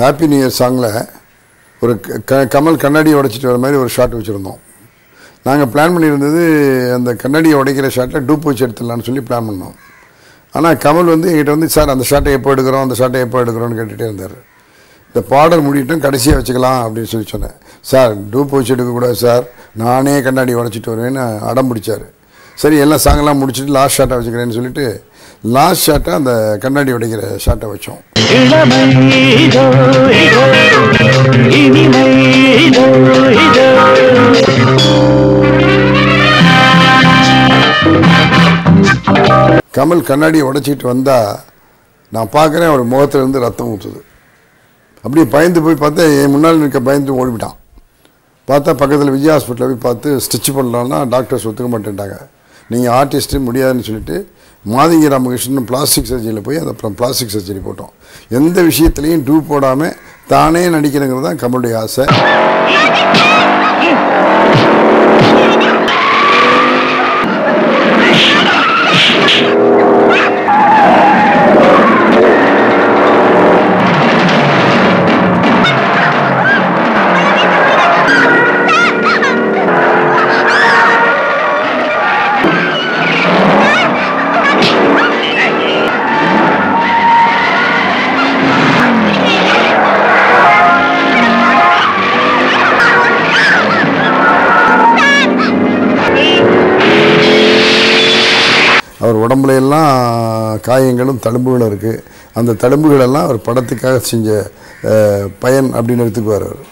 Happy new year சாங்கில் ஒரு கமல் கண்ணாடியை உடைச்சிட்டு வர மாதிரி ஒரு ஷாட் வச்சுருந்தோம். நாங்கள் பிளான் பண்ணியிருந்தது அந்த கண்ணாடியை உடைக்கிற ஷாட்டில் டூப் வச்சு எடுத்துடலான்னு சொல்லி பிளான் பண்ணோம். ஆனால் கமல் வந்து எங்கிட்ட வந்து சார் அந்த ஷாட்டை எப்போ எடுக்கிறோம் அந்த ஷாட்டை எப்போ எடுக்கிறோன்னு கேட்டுகிட்டே இருந்தார். இந்த பாடல் முடியட்டும் கடைசியாக வச்சுக்கலாம் அப்படின்னு சொல்லி சொன்னேன். சார் டூப் வச்சு எடுக்கக்கூடாது சார், நானே கண்ணாடி உடைச்சிட்டு வருவேன்னு அடம் பிடிச்சார். சரி எல்லாம் சாங்கெல்லாம் முடிச்சுட்டு லாஸ்ட் ஷாட்டை வச்சுக்கிறேன்னு சொல்லிட்டு லாஸ்ட் ஷாட்டை அந்த கண்ணாடி உடைக்கிற ஷாட்டை வச்சோம். கமல் கண்ணாடியை உடைச்சிட்டு வந்தால் நான் பார்க்குறேன் அவர் முகத்துலேருந்து ரத்தம் ஊற்றுது. அப்படியே பயந்து போய் பார்த்தா என் முன்னால் இருக்க பயந்து ஓடிவிட்டான். பார்த்தா பக்கத்தில் விஜய் ஹாஸ்பிட்டலில் போய் பார்த்து ஸ்டிச் பண்ணலான்னா டாக்டர்ஸ் ஒத்துக்க மாட்டேன்ட்டாங்க. நீங்கள் ஆர்டிஸ்ட்டு முடியாதுன்னு சொல்லிட்டு மாதிங்கி ராமகிருஷ்ணன் பிளாஸ்டிக் சர்ஜரியில் போய் அது அப்புறம் பிளாஸ்டிக் சர்ஜரி போட்டோம். எந்த விஷயத்துலையும் டூப் போடாமல் தானே நடிக்கணுங்கிறது தான் கமலுடைய ஆசை. அவர் உடம்புல எல்லாம் காயங்களும் தழும்புகளும் இருக்குது. அந்த தழும்புகளெல்லாம் அவர் படத்துக்காக செஞ்ச பயன் அப்படின்னு எடுத்துக்குவார் அவர்.